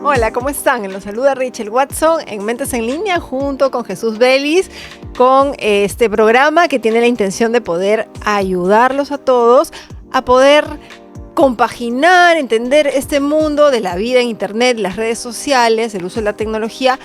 Hola, ¿cómo están? Los saluda Rachel Watson en Mentes en Línea junto con Jesús Vélez con este programa que tiene la intención de poder ayudarlos a todos a poder compaginar, entender este mundo de la vida en internet, las redes sociales, el uso de la tecnología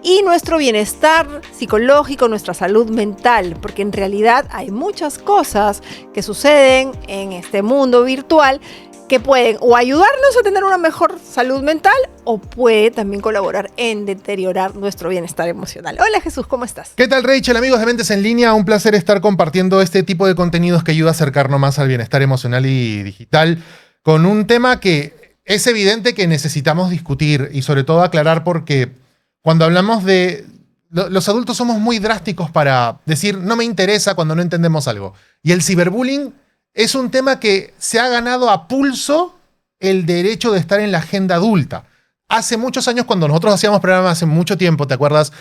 y nuestro bienestar psicológico, nuestra salud mental, porque en realidad hay muchas cosas que suceden en este mundo virtual que pueden o ayudarnos a tener una mejor salud mental o puede también colaborar en deteriorar nuestro bienestar emocional. Hola Jesús, ¿cómo estás? ¿Qué tal Rachel? Amigos de Mentes en Línea, un placer estar compartiendo este tipo de contenidos que ayuda a acercarnos más al bienestar emocional y digital con un tema que es evidente que necesitamos discutir y sobre todo aclarar porque cuando hablamos de... Los adultos somos muy drásticos para decir no me interesa cuando no entendemos algo. Y el ciberbullying es un tema que se ha ganado a pulso el derecho de estar en la agenda adulta. Hace muchos años, cuando nosotros hacíamos programas hace mucho tiempo, ¿te acuerdas?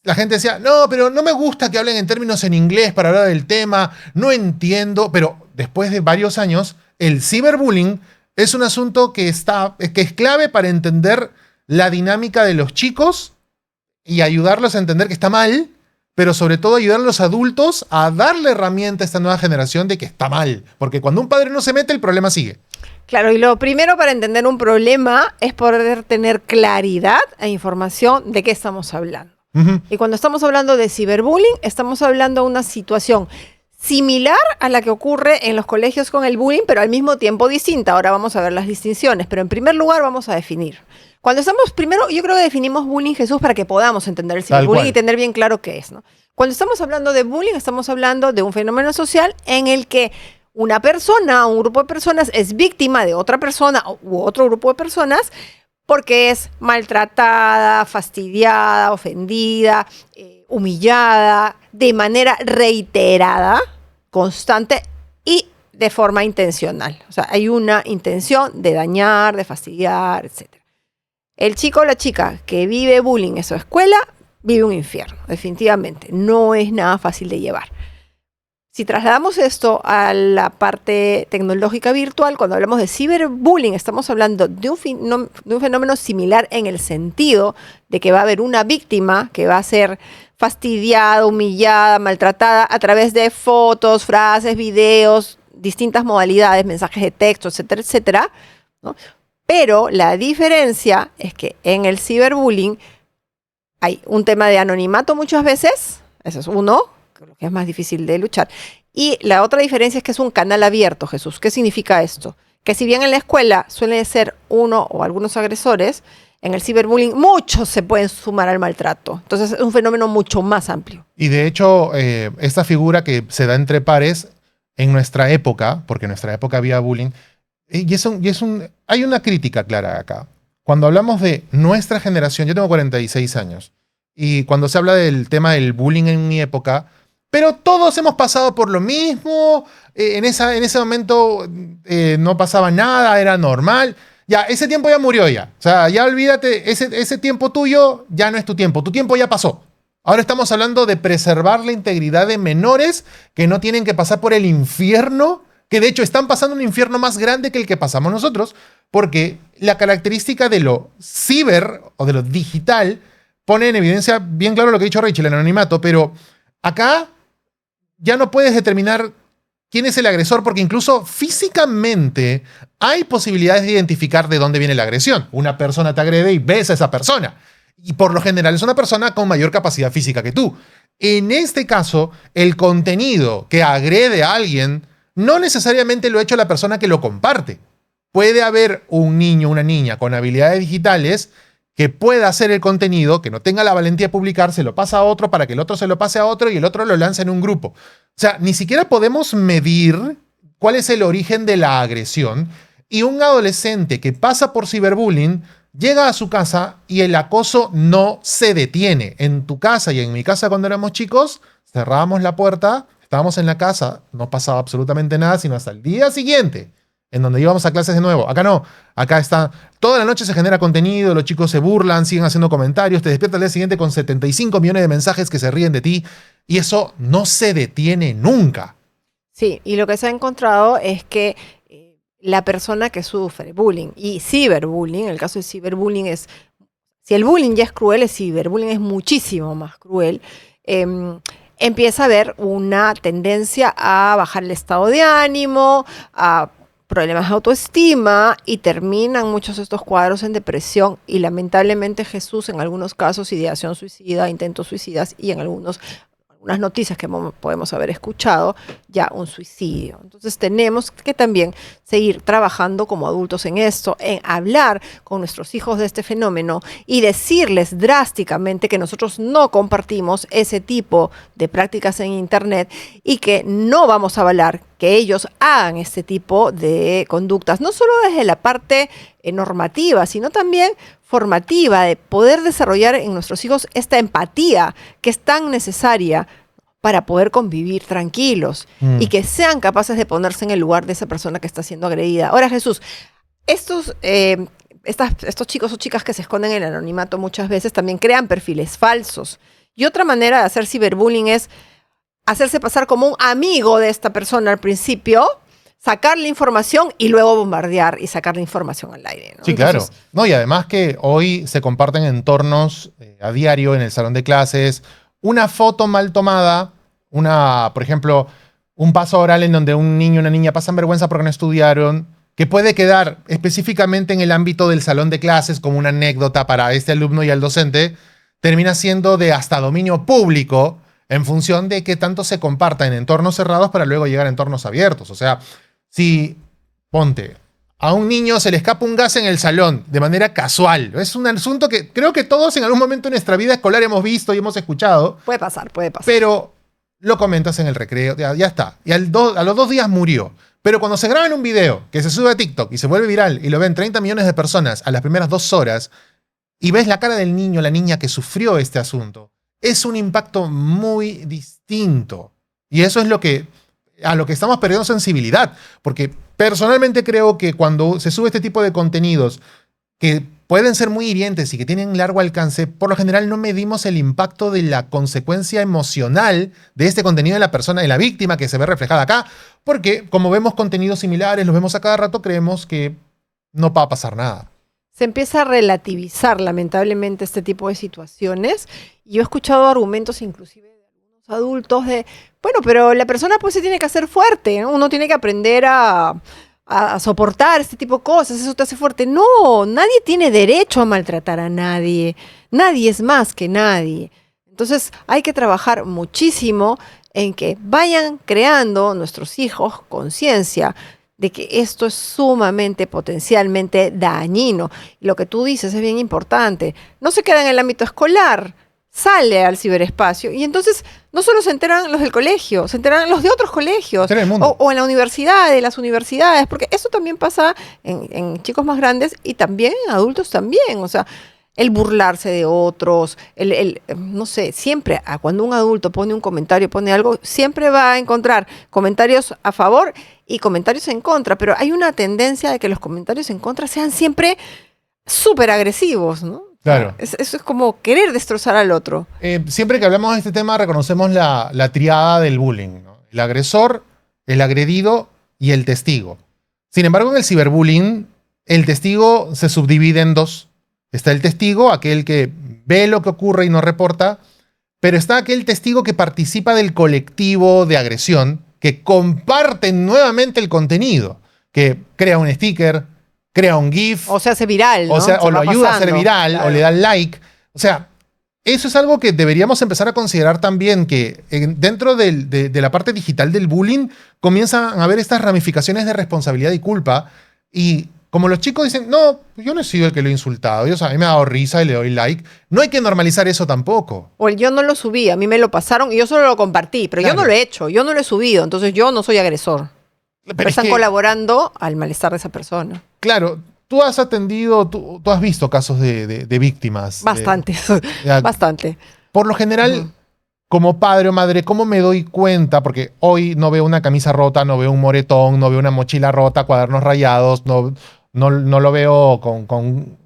La gente decía, no, pero no me gusta que hablen en términos en inglés para hablar del tema, no entiendo. Pero después de varios años, el ciberbullying es un asunto que es clave para entender la dinámica de los chicos y ayudarlos a entender que está mal, pero sobre todo ayudar a los adultos a darle herramienta a esta nueva generación de que está mal. Porque cuando un padre no se mete, el problema sigue. Claro, y lo primero para entender un problema es poder tener claridad e información de qué estamos hablando. Y cuando estamos hablando de ciberbullying, estamos hablando de una situación similar a la que ocurre en los colegios con el bullying, pero al mismo tiempo distinta. Ahora vamos a ver las distinciones, pero en primer lugar vamos a definir. Cuando estamos, primero yo creo que definimos bullying, Jesús, para que podamos entender el ciberbullying y tener bien claro qué es, ¿no? Cuando estamos hablando de bullying, estamos hablando de un fenómeno social en el que una persona o un grupo de personas es víctima de otra persona u otro grupo de personas porque es maltratada, fastidiada, ofendida, humillada de manera reiterada, constante y de forma intencional. O sea, hay una intención de dañar, de fastidiar, etc. El chico o la chica que vive bullying en su escuela vive un infierno, definitivamente. No es nada fácil de llevar. Si trasladamos esto a la parte tecnológica virtual, cuando hablamos de ciberbullying, estamos hablando de un fenómeno similar en el sentido de que va a haber una víctima que va a ser fastidiada, humillada, maltratada a través de fotos, frases, videos, distintas modalidades, mensajes de texto, etcétera, etcétera, ¿no? Pero la diferencia es que en el ciberbullying hay un tema de anonimato muchas veces, eso es uno, que es más difícil de luchar. Y la otra diferencia es que es un canal abierto, Jesús. ¿Qué significa esto? Que si bien en la escuela suele ser uno o algunos agresores, en el ciberbullying muchos se pueden sumar al maltrato. Entonces es un fenómeno mucho más amplio. Y de hecho, esta figura que se da entre pares en nuestra época, porque en nuestra época había bullying, hay una crítica clara acá. Cuando hablamos de nuestra generación, yo tengo 46 años, y cuando se habla del tema del bullying en mi época, pero todos hemos pasado por lo mismo, en ese momento no pasaba nada, era normal. Ya, ese tiempo ya murió ya. O sea, ya olvídate, ese tiempo tuyo ya no es tu tiempo ya pasó. Ahora estamos hablando de preservar la integridad de menores que no tienen que pasar por el infierno, que de hecho están pasando un infierno más grande que el que pasamos nosotros, porque la característica de lo ciber o de lo digital pone en evidencia bien claro lo que ha dicho Rachel, el anonimato, pero acá ya no puedes determinar quién es el agresor porque incluso físicamente hay posibilidades de identificar de dónde viene la agresión. Una persona te agrede y ves a esa persona. Y por lo general es una persona con mayor capacidad física que tú. En este caso, el contenido que agrede a alguien no necesariamente lo ha hecho la persona que lo comparte. Puede haber un niño o una niña con habilidades digitales que pueda hacer el contenido, que no tenga la valentía de publicar, se lo pasa a otro para que el otro se lo pase a otro y el otro lo lanza en un grupo. O sea, ni siquiera podemos medir cuál es el origen de la agresión y un adolescente que pasa por ciberbullying llega a su casa y el acoso no se detiene. En tu casa y en mi casa cuando éramos chicos, cerrábamos la puerta, estábamos en la casa, no pasaba absolutamente nada, sino hasta el día siguiente, en donde íbamos a clases de nuevo. Acá no, acá está, toda la noche se genera contenido, los chicos se burlan, siguen haciendo comentarios, te despiertas al día siguiente con 75 millones de mensajes que se ríen de ti, y eso no se detiene nunca. Sí, y lo que se ha encontrado es que la persona que sufre bullying y ciberbullying, el caso de ciberbullying es si el bullying ya es cruel, el ciberbullying es muchísimo más cruel. Empieza a haber una tendencia a bajar el estado de ánimo, a problemas de autoestima, y terminan muchos de estos cuadros en depresión y lamentablemente, Jesús, en algunos casos ideación suicida, intentos suicidas, y en algunas noticias que podemos haber escuchado, ya un suicidio. Entonces tenemos que también seguir trabajando como adultos en esto, en hablar con nuestros hijos de este fenómeno y decirles drásticamente que nosotros no compartimos ese tipo de prácticas en Internet y que no vamos a avalar que ellos hagan este tipo de conductas, no solo desde la parte normativa, sino también formativa, de poder desarrollar en nuestros hijos esta empatía que es tan necesaria para poder convivir tranquilos y que sean capaces de ponerse en el lugar de esa persona que está siendo agredida. Ahora, Jesús, estos chicos o chicas que se esconden en el anonimato muchas veces también crean perfiles falsos. Y otra manera de hacer ciberbullying es hacerse pasar como un amigo de esta persona al principio, sacarle información y luego bombardear y sacar la información al aire, ¿no? Sí, Entonces, claro. No, y además que hoy se comparten entornos a diario en el salón de clases. Una foto mal tomada, por ejemplo, un paso oral en donde un niño o una niña pasan vergüenza porque no estudiaron, que puede quedar específicamente en el ámbito del salón de clases como una anécdota para este alumno y al docente, termina siendo de hasta dominio público en función de qué tanto se comparta en entornos cerrados para luego llegar a entornos abiertos. O sea, si, ponte, a un niño se le escapa un gas en el salón de manera casual, es un asunto que creo que todos en algún momento de nuestra vida escolar hemos visto y hemos escuchado. puede pasar. Pero lo comentas en el recreo, ya está. Y a los 2 días murió. Pero cuando se graba en un video que se sube a TikTok y se vuelve viral y lo ven 30 millones de personas a las primeras 2 horas y ves la cara del niño, la niña que sufrió este asunto, es un impacto muy distinto. Y eso es a lo que estamos perdiendo sensibilidad. Porque personalmente creo que cuando se sube este tipo de contenidos que pueden ser muy hirientes y que tienen largo alcance, por lo general no medimos el impacto de la consecuencia emocional de este contenido en la persona, en la víctima que se ve reflejada acá, porque como vemos contenidos similares, los vemos a cada rato, creemos que no va a pasar nada. Se empieza a relativizar lamentablemente este tipo de situaciones. Yo he escuchado argumentos inclusive de algunos adultos de, bueno, pero la persona pues se tiene que hacer fuerte, ¿no? Uno tiene que aprender a soportar este tipo de cosas, eso te hace fuerte. No, nadie tiene derecho a maltratar a nadie. Nadie es más que nadie. Entonces hay que trabajar muchísimo en que vayan creando nuestros hijos conciencia de que esto es sumamente, potencialmente dañino. Y lo que tú dices es bien importante. No se queda en el ámbito escolar, sale al ciberespacio y entonces no solo se enteran los del colegio, se enteran los de otros colegios o en la universidad, en las universidades, porque eso también pasa en chicos más grandes y también en adultos también. O sea, el burlarse de otros, no sé, siempre cuando un adulto pone un comentario, pone algo, siempre va a encontrar comentarios a favor y comentarios en contra, pero hay una tendencia de que los comentarios en contra sean siempre súper agresivos, ¿no? Claro. Eso es como querer destrozar al otro. Siempre que hablamos de este tema reconocemos la triada del bullying, ¿no? El agresor, el agredido y el testigo. Sin embargo, en el ciberbullying, el testigo se subdivide en 2. Está el testigo, aquel que ve lo que ocurre y no reporta, pero está aquel testigo que participa del colectivo de agresión, que comparte nuevamente el contenido, que crea un sticker, crea un GIF. O se hace viral, ¿no? O lo ayuda a hacer viral, claro. o le da like. O sea, eso es algo que deberíamos empezar a considerar también, que dentro de la parte digital del bullying comienzan a haber estas ramificaciones de responsabilidad y culpa. Y como los chicos dicen, no, yo no he sido el que lo he insultado, a mí me ha dado risa y le doy like, no hay que normalizar eso tampoco. O yo no lo subí, a mí me lo pasaron y yo solo lo compartí, pero Claro. yo no lo he hecho, yo no lo he subido, entonces yo no soy agresor. Pero están colaborando al malestar de esa persona. Claro, tú has atendido, tú has visto casos de víctimas. Bastante, bastante. Por lo general, como padre o madre, ¿cómo me doy cuenta? Porque hoy no veo una camisa rota, no veo un moretón, no veo una mochila rota, cuadernos rayados, no lo veo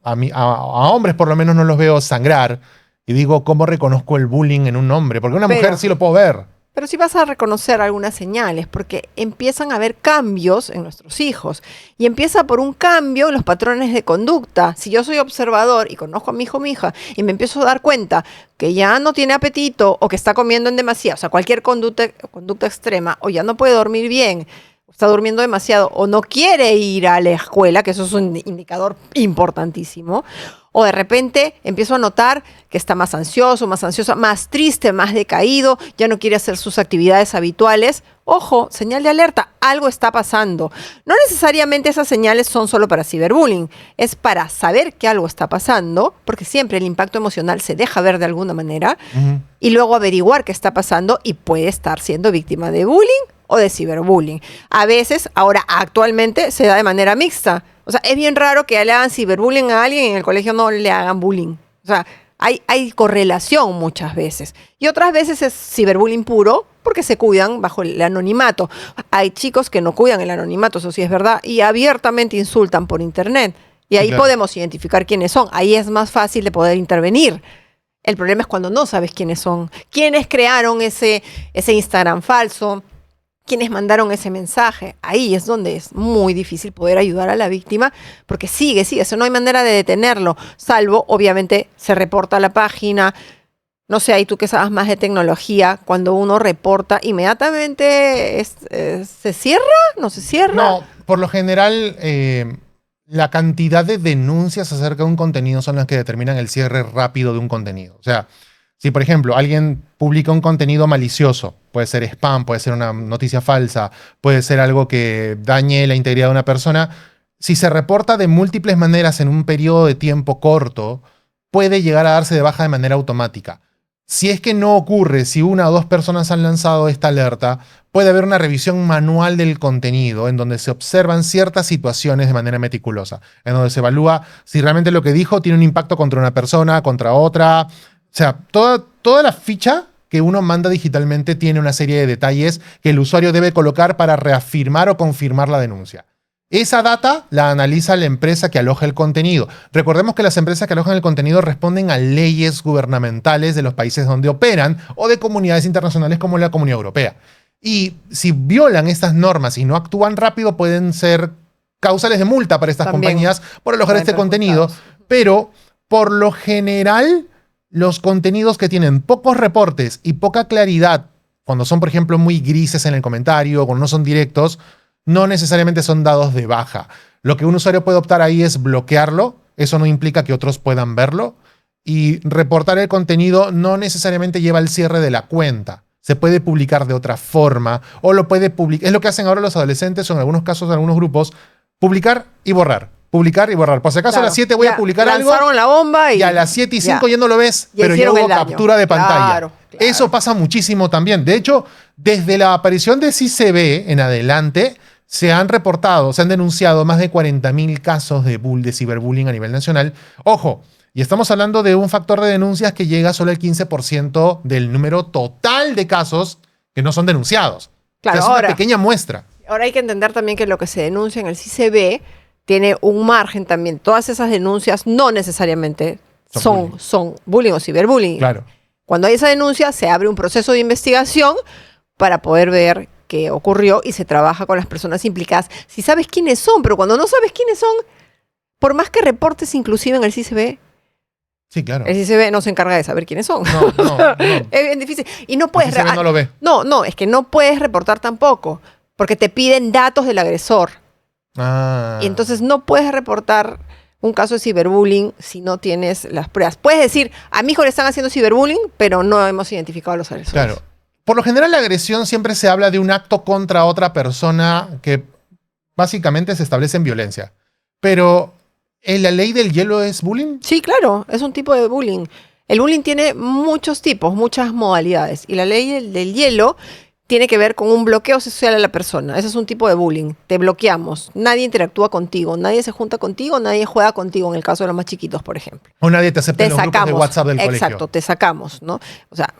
a hombres por lo menos no los veo sangrar. Y digo, ¿cómo reconozco el bullying en un hombre? Porque una mujer sí lo puedo ver. Pero sí vas a reconocer algunas señales, porque empiezan a haber cambios en nuestros hijos. Y empieza por un cambio en los patrones de conducta. Si yo soy observador y conozco a mi hijo o mi hija y me empiezo a dar cuenta que ya no tiene apetito o que está comiendo en demasía, o sea, cualquier conducta extrema, o ya no puede dormir bien, está durmiendo demasiado, o no quiere ir a la escuela, que eso es un indicador importantísimo, o de repente empiezo a notar que está más ansioso, más ansiosa, más triste, más decaído, ya no quiere hacer sus actividades habituales. Ojo, señal de alerta, algo está pasando. No necesariamente esas señales son solo para ciberbullying, es para saber que algo está pasando, porque siempre el impacto emocional se deja ver de alguna manera, y luego averiguar qué está pasando y puede estar siendo víctima de bullying o de ciberbullying. A veces, ahora actualmente, se da de manera mixta. O sea, es bien raro que le hagan ciberbullying a alguien y en el colegio no le hagan bullying. O sea, hay correlación muchas veces. Y otras veces es ciberbullying puro porque se cuidan bajo el anonimato. Hay chicos que no cuidan el anonimato, eso sí es verdad, y abiertamente insultan por internet. Y ahí podemos identificar quiénes son. Ahí es más fácil de poder intervenir. El problema es cuando no sabes quiénes son. ¿Quiénes crearon ese Instagram falso? ¿Quiénes mandaron ese mensaje? Ahí es donde es muy difícil poder ayudar a la víctima porque sigue, eso no hay manera de detenerlo, salvo, obviamente, se reporta a la página. No sé, ahí tú que sabes más de tecnología, cuando uno reporta, inmediatamente ¿se cierra? ¿No se cierra? No, por lo general, la cantidad de denuncias acerca de un contenido son las que determinan el cierre rápido de un contenido. O sea, si, por ejemplo, alguien publica un contenido malicioso, puede ser spam, puede ser una noticia falsa, puede ser algo que dañe la integridad de una persona, si se reporta de múltiples maneras en un periodo de tiempo corto, puede llegar a darse de baja de manera automática. Si es que no ocurre, si una o dos personas han lanzado esta alerta, puede haber una revisión manual del contenido en donde se observan ciertas situaciones de manera meticulosa, en donde se evalúa si realmente lo que dijo tiene un impacto contra una persona, contra otra. O sea, toda la ficha que uno manda digitalmente tiene una serie de detalles que el usuario debe colocar para reafirmar o confirmar la denuncia. Esa data la analiza la empresa que aloja el contenido. Recordemos que las empresas que alojan el contenido responden a leyes gubernamentales de los países donde operan o de comunidades internacionales como la Comunidad Europea. Y si violan estas normas y no actúan rápido, pueden ser causales de multa para estas compañías por alojar este contenido. Pero, por lo general, los contenidos que tienen pocos reportes y poca claridad, cuando son, por ejemplo, muy grises en el comentario o cuando no son directos, no necesariamente son dados de baja. Lo que un usuario puede optar ahí es bloquearlo. Eso no implica que otros puedan verlo. Y reportar el contenido no necesariamente lleva al cierre de la cuenta. Se puede publicar de otra forma o lo puede publicar. Es lo que hacen ahora los adolescentes o en algunos casos, en algunos grupos, publicar y borrar. Publicar y borrar. Por si acaso a las 7 voy a publicar algo. Lanzaron la bomba y a las 7 y 5 ya no lo ves, pero ya hubo captura de pantalla. Claro. Eso pasa muchísimo también. De hecho, desde la aparición de CICB en adelante, se han denunciado más de 40.000 casos de ciberbullying a nivel nacional. Ojo, y estamos hablando de un factor de denuncias que llega solo al 15% del número total de casos que no son denunciados. Claro, o sea, es una pequeña muestra. Ahora hay que entender también que lo que se denuncia en el CICB tiene un margen también. Todas esas denuncias no necesariamente son bullying o ciberbullying. Claro. Cuando hay esa denuncia, se abre un proceso de investigación para poder ver qué ocurrió y se trabaja con las personas implicadas. Si sabes quiénes son, pero cuando no sabes quiénes son, por más que reportes inclusive en el CICB, sí, claro. El CICB no se encarga de saber quiénes son. No. Es bien difícil. Y no puedes... El CICB no lo ve. No, es que no puedes reportar tampoco, porque te piden datos del agresor. Y entonces no puedes reportar un caso de ciberbullying si no tienes las pruebas. Puedes decir, a mi hijo le están haciendo ciberbullying, pero no hemos identificado a los agresores. Claro. Por lo general, la agresión siempre se habla de un acto contra otra persona que básicamente se establece en violencia. Pero, ¿en la ley del hielo es bullying? Sí, claro, es un tipo de bullying. El bullying tiene muchos tipos, muchas modalidades. Y la ley del hielo tiene que ver con un bloqueo social a la persona. Ese es un tipo de bullying. Te bloqueamos. Nadie interactúa contigo. Nadie se junta contigo. Nadie juega contigo, en el caso de los más chiquitos, por ejemplo. O nadie te acepta en los grupos de WhatsApp del colegio. Exacto, te sacamos, ¿no? O sea,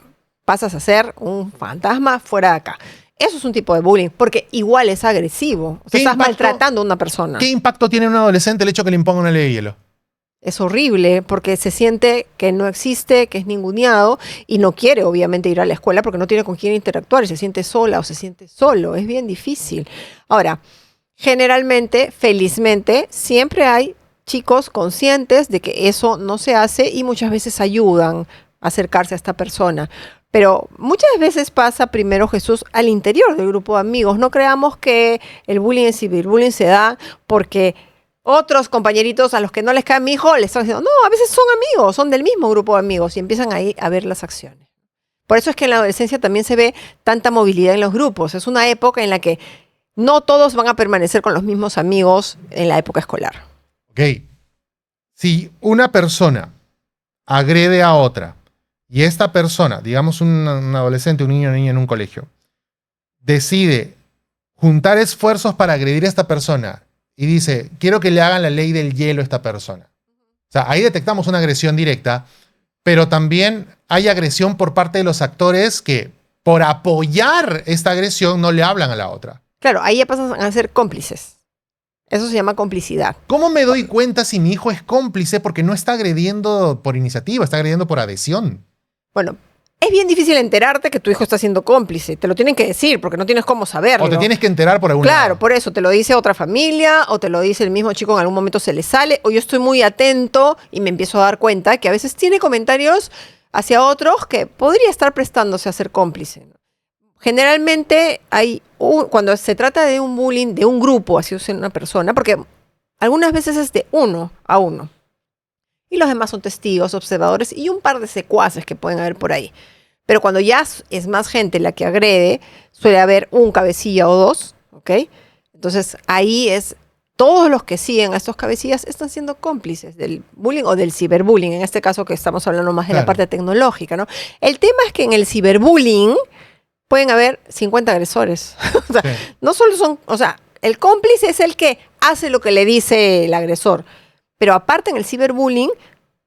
pasas a ser un fantasma fuera de acá. Eso es un tipo de bullying, porque igual es agresivo. O sea, estás maltratando a una persona. ¿Qué impacto tiene en un adolescente el hecho que le imponga una ley de hielo? Es horrible porque se siente que no existe, que es ninguneado y no quiere obviamente ir a la escuela porque no tiene con quién interactuar y se siente sola o se siente solo. Es bien difícil. Ahora, generalmente, felizmente, siempre hay chicos conscientes de que eso no se hace y muchas veces ayudan a acercarse a esta persona. Pero muchas veces pasa primero, Jesús, al interior del grupo de amigos. No creamos que el bullying, el ciberbullying se da porque otros compañeritos a los que no les cae mi hijo les están diciendo, no, a veces son amigos, son del mismo grupo de amigos y empiezan ahí a ver las acciones. Por eso es que en la adolescencia también se ve tanta movilidad en los grupos. Es una época en la que no todos van a permanecer con los mismos amigos en la época escolar. Ok. Si una persona agrede a otra y esta persona, digamos un adolescente, un niño o niña en un colegio, decide juntar esfuerzos para agredir a esta persona y dice, quiero que le hagan la ley del hielo a esta persona. O sea, ahí detectamos una agresión directa, pero también hay agresión por parte de los actores que por apoyar esta agresión no le hablan a la otra. Claro, ahí ya pasan a ser cómplices. Eso se llama complicidad. ¿Cómo me doy cuenta si mi hijo es cómplice porque no está agrediendo por iniciativa, está agrediendo por adhesión? Bueno, es bien difícil enterarte que tu hijo está siendo cómplice. Te lo tienen que decir porque no tienes cómo saberlo. O te tienes que enterar por algún lado. Claro, por eso te lo dice otra familia o te lo dice el mismo chico, en algún momento se le sale o yo estoy muy atento y me empiezo a dar cuenta que a veces tiene comentarios hacia otros que podría estar prestándose a ser cómplice. Generalmente cuando se trata de un bullying de un grupo, así es una persona, porque algunas veces es de 1 a 1 y los demás son testigos, observadores y un par de secuaces que pueden haber por ahí. Pero cuando ya es más gente la que agrede, suele haber un cabecilla o dos, ¿ok? Entonces ahí todos los que siguen a estos cabecillas están siendo cómplices del bullying o del ciberbullying, en este caso que estamos hablando más de la parte tecnológica, ¿no? El tema es que en el ciberbullying pueden haber 50 agresores. O sea, no solo son, o sea, el cómplice es el que hace lo que le dice el agresor, pero aparte en el ciberbullying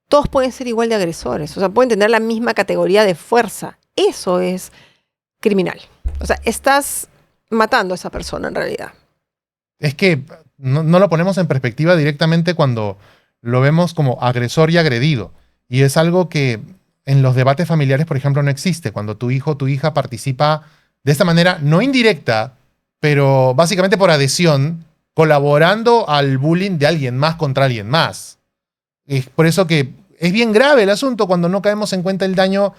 todos pueden ser igual de agresores, o sea, pueden tener la misma categoría de fuerza. Eso es criminal. O sea, estás matando a esa persona en realidad. Es que no lo ponemos en perspectiva directamente cuando lo vemos como agresor y agredido. Y es algo que en los debates familiares, por ejemplo, no existe. Cuando tu hijo o tu hija participa de esta manera, no indirecta, pero básicamente por adhesión, colaborando al bullying de alguien más contra alguien más. Es por eso que es bien grave el asunto cuando no caemos en cuenta el daño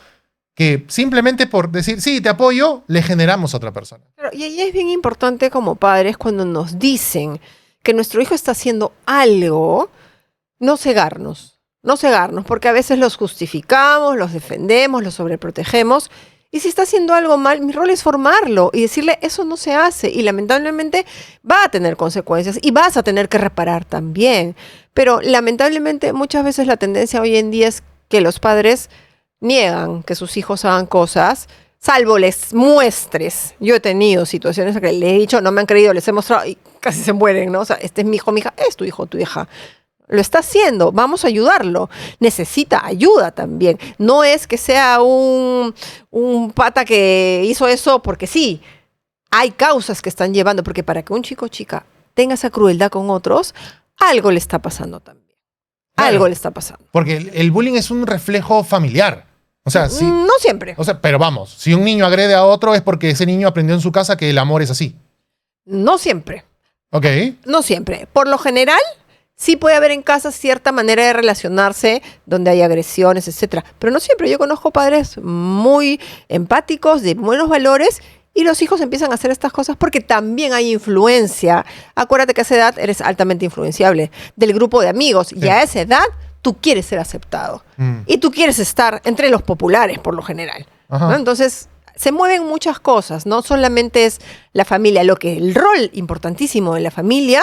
que simplemente por decir, sí, te apoyo, le generamos a otra persona. Pero, y ahí es bien importante como padres cuando nos dicen que nuestro hijo está haciendo algo, no cegarnos, porque a veces los justificamos, los defendemos, los sobreprotegemos. Y si está haciendo algo mal, mi rol es formarlo y decirle, eso no se hace. Y lamentablemente va a tener consecuencias y vas a tener que reparar también. Pero lamentablemente muchas veces la tendencia hoy en día es que los padres niegan que sus hijos hagan cosas, salvo les muestres. Yo he tenido situaciones en que les he dicho, no me han creído, les he mostrado y casi se mueren, ¿no? O sea, este es mi hijo, mi hija, es tu hijo, tu hija. Lo está haciendo, vamos a ayudarlo. Necesita ayuda también. No es que sea un pata que hizo eso porque sí. Hay causas que están llevando, porque para que un chico o chica tenga esa crueldad con otros, algo le está pasando también. Claro, algo le está pasando. Porque el bullying es un reflejo familiar. O sea, sí. No siempre. O sea, pero vamos, si un niño agrede a otro es porque ese niño aprendió en su casa que el amor es así. No siempre. Ok. No siempre. Por lo general, sí puede haber en casa cierta manera de relacionarse donde hay agresiones, etcétera. Pero no siempre. Yo conozco padres muy empáticos, de buenos valores, y los hijos empiezan a hacer estas cosas porque también hay influencia. Acuérdate que a esa edad eres altamente influenciable del grupo de amigos. Sí. Y a esa edad tú quieres ser aceptado. Y tú quieres estar entre los populares, por lo general, ¿no? Entonces, se mueven muchas cosas. No solamente es la familia. El rol importantísimo de la familia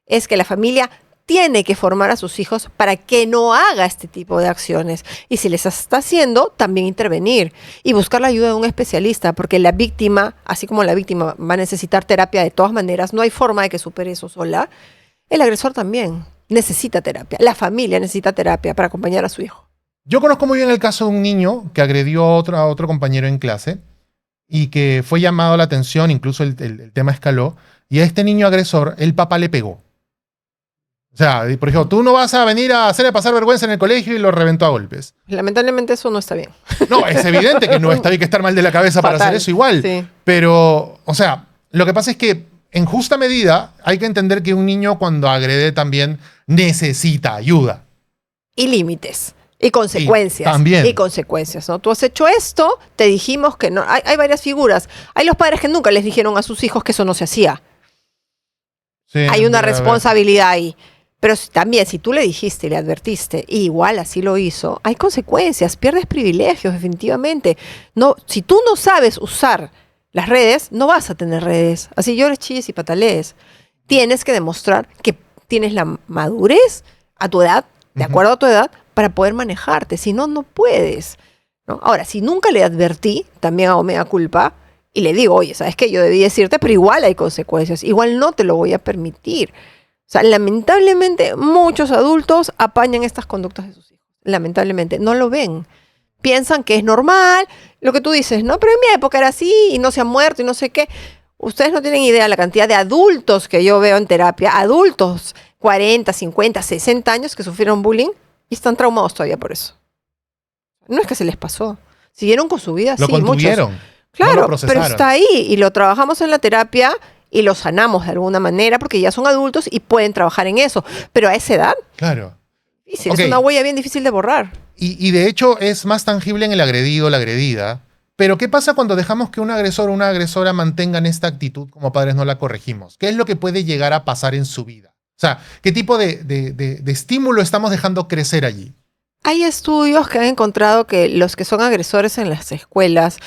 es que la familia tiene que formar a sus hijos para que no haga este tipo de acciones. Y si les está haciendo, también intervenir y buscar la ayuda de un especialista, porque la víctima, así como la víctima va a necesitar terapia de todas maneras, no hay forma de que supere eso sola, el agresor también necesita terapia. La familia necesita terapia para acompañar a su hijo. Yo conozco muy bien el caso de un niño que agredió a otro compañero en clase y que fue llamado a la atención, incluso el tema escaló, y a este niño agresor el papá le pegó. O sea, por ejemplo, tú no vas a venir a hacerle pasar vergüenza en el colegio y lo reventó a golpes. Lamentablemente eso no está bien. No, es evidente que no está bien, que estar mal de la cabeza para hacer eso igual. Sí. Pero, o sea, lo que pasa es que en justa medida hay que entender que un niño cuando agrede también necesita ayuda. Y límites. Y consecuencias. También. Y consecuencias, ¿no? Tú has hecho esto, te dijimos que no. Hay varias figuras. Hay los padres que nunca les dijeron a sus hijos que eso no se hacía. Sí, Hay una responsabilidad ahí. Pero también, si tú le dijiste y le advertiste, y igual así lo hizo, hay consecuencias, pierdes privilegios, definitivamente. No, si tú no sabes usar las redes, no vas a tener redes. Así llores, chilles y patalees. Tienes que demostrar que tienes la madurez a tu edad, de acuerdo a tu edad, para poder manejarte. Si no, no puedes, ¿no? Ahora, si nunca le advertí, también hago mea culpa, y le digo, oye, ¿sabes qué? Yo debí decirte, pero igual hay consecuencias. Igual no te lo voy a permitir. O sea, lamentablemente muchos adultos apañan estas conductas de sus hijos. Lamentablemente, no lo ven. Piensan que es normal, lo que tú dices, ¿no? Pero en mi época era así y no se ha muerto y no sé qué. Ustedes no tienen idea de la cantidad de adultos que yo veo en terapia, adultos, 40, 50, 60 años que sufrieron bullying y están traumados todavía por eso. No es que se les pasó. Siguieron con su vida, Lo sí, contuvieron. muchos. Claro, no lo procesaron. pero está ahí y lo trabajamos en la terapia y lo sanamos de alguna manera porque ya son adultos y pueden trabajar en eso. Pero a esa edad, Claro. difícil, es una huella bien difícil de borrar. Y de hecho es más tangible en el agredido o la agredida. Pero ¿qué pasa cuando dejamos que un agresor o una agresora mantengan esta actitud como padres no la corregimos? ¿Qué es lo que puede llegar a pasar en su vida? O sea, ¿qué tipo de estímulo estamos dejando crecer allí? Hay estudios que han encontrado que los que son agresores en las escuelas,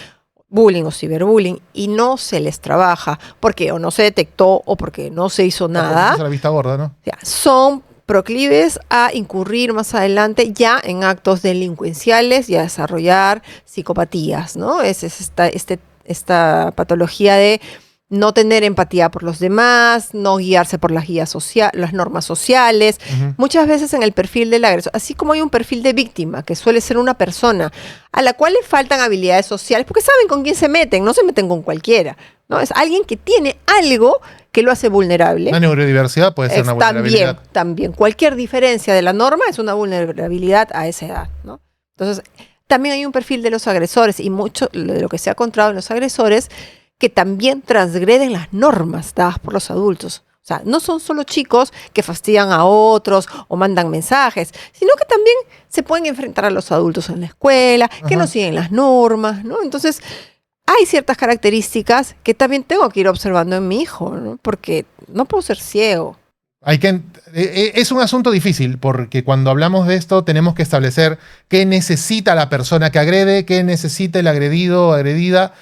bullying o ciberbullying, y no se les trabaja porque o no se detectó o porque no se hizo nada, La vista gorda, ¿no? o sea, son proclives a incurrir más adelante ya en actos delincuenciales y a desarrollar psicopatías, ¿no? Es esta patología de no tener empatía por los demás, no guiarse por las las normas sociales. Muchas veces en el perfil del agresor, así como hay un perfil de víctima, que suele ser una persona a la cual le faltan habilidades sociales, porque saben con quién se meten, no se meten con cualquiera, ¿no? Es alguien que tiene algo que lo hace vulnerable. La neurodiversidad puede ser una vulnerabilidad. También. Cualquier diferencia de la norma es una vulnerabilidad a esa edad, ¿no? Entonces, también hay un perfil de los agresores y mucho de lo que se ha encontrado en los agresores que también transgreden las normas dadas por los adultos. O sea, no son solo chicos que fastidian a otros o mandan mensajes, sino que también se pueden enfrentar a los adultos en la escuela, que no siguen las normas, ¿no? Entonces, hay ciertas características que también tengo que ir observando en mi hijo, ¿no? Porque no puedo ser ciego. Es un asunto difícil porque cuando hablamos de esto tenemos que establecer qué necesita la persona que agrede, qué necesita el agredido o agredida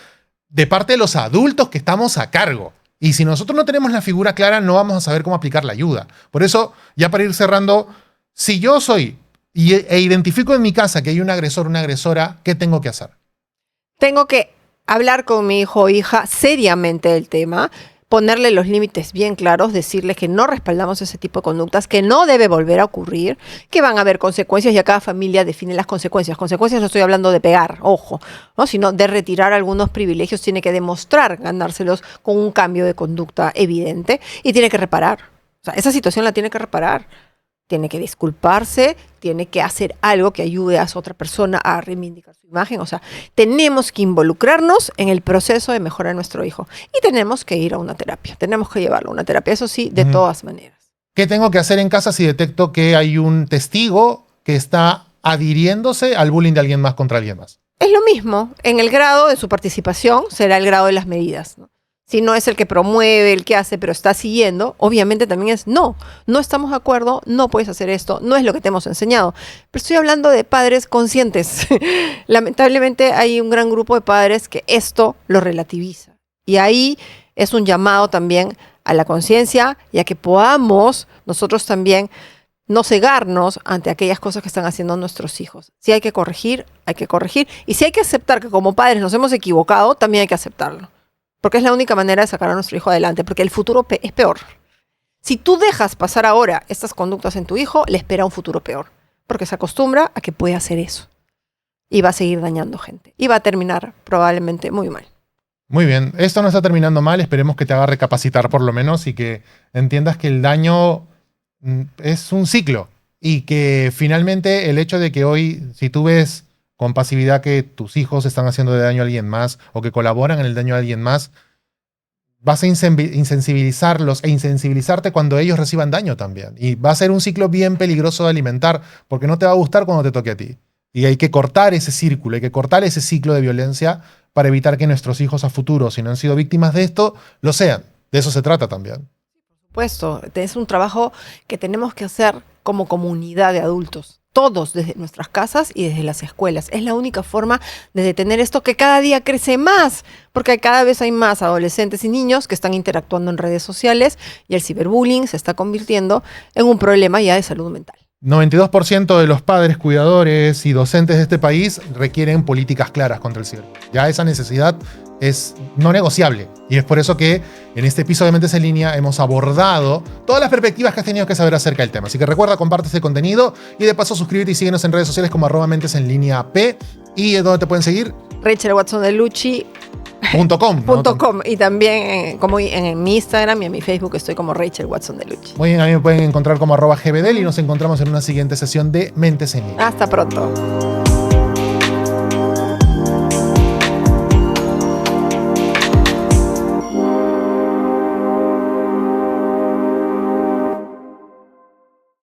de parte de los adultos que estamos a cargo. Y si nosotros no tenemos la figura clara, no vamos a saber cómo aplicar la ayuda. Por eso, ya para ir cerrando, si yo soy e identifico en mi casa que hay un agresor o una agresora, ¿qué tengo que hacer? Tengo que hablar con mi hijo o hija seriamente del tema, ponerle los límites bien claros, decirles que no respaldamos ese tipo de conductas, que no debe volver a ocurrir, que van a haber consecuencias y a cada familia define las consecuencias. Consecuencias no estoy hablando de pegar, ojo, ¿no? Sino de retirar algunos privilegios, tiene que demostrar ganárselos con un cambio de conducta evidente y tiene que reparar. O sea, esa situación la tiene que reparar. Tiene que disculparse, tiene que hacer algo que ayude a esa otra persona a reivindicar su imagen. O sea, tenemos que involucrarnos en el proceso de mejorar a nuestro hijo. Y tenemos que ir a una terapia. Tenemos que llevarlo a una terapia, eso sí, de todas maneras. ¿Qué tengo que hacer en casa si detecto que hay un testigo que está adhiriéndose al bullying de alguien más contra alguien más? Es lo mismo. En el grado de su participación será el grado de las medidas, ¿no? Si no es el que promueve, el que hace, pero está siguiendo, obviamente también es no estamos de acuerdo, no puedes hacer esto, no es lo que te hemos enseñado. Pero estoy hablando de padres conscientes. Lamentablemente hay un gran grupo de padres que esto lo relativiza. Y ahí es un llamado también a la conciencia y a que podamos nosotros también no cegarnos ante aquellas cosas que están haciendo nuestros hijos. Si hay que corregir, hay que corregir. Y si hay que aceptar que como padres nos hemos equivocado, también hay que aceptarlo. Porque es la única manera de sacar a nuestro hijo adelante, porque el futuro es peor. Si tú dejas pasar ahora estas conductas en tu hijo, le espera un futuro peor, porque se acostumbra a que puede hacer eso. Y va a seguir dañando gente. Y va a terminar probablemente muy mal. Muy bien, esto no está terminando mal, esperemos que te haga recapacitar por lo menos y que entiendas que el daño es un ciclo. Y que finalmente el hecho de que hoy, si tú ves con pasividad que tus hijos están haciendo de daño a alguien más o que colaboran en el daño a alguien más, vas a insensibilizarlos e insensibilizarte cuando ellos reciban daño también. Y va a ser un ciclo bien peligroso de alimentar porque no te va a gustar cuando te toque a ti. Y hay que cortar ese círculo, hay que cortar ese ciclo de violencia para evitar que nuestros hijos a futuro, si no han sido víctimas de esto, lo sean. De eso se trata también. Por supuesto, es un trabajo que tenemos que hacer como comunidad de adultos. Todos desde nuestras casas y desde las escuelas. Es la única forma de detener esto que cada día crece más, porque cada vez hay más adolescentes y niños que están interactuando en redes sociales y el ciberbullying se está convirtiendo en un problema ya de salud mental. 92% de los padres, cuidadores y docentes de este país requieren políticas claras contra el ciberbullying. Ya esa necesidad es no negociable. Y es por eso que en este episodio de Mentes en Línea hemos abordado todas las perspectivas que has tenido que saber acerca del tema. Así que recuerda, comparte este contenido y de paso suscríbete y síguenos en redes sociales como @mentesenlineap. ¿Y dónde te pueden seguir? RachelWatsonDeLucci.com y también como en mi Instagram y en mi Facebook estoy como Rachel Watson Delucci. Muy bien, a mí me pueden encontrar como @gbdel y nos encontramos en una siguiente sesión de Mentes en Línea. Hasta pronto.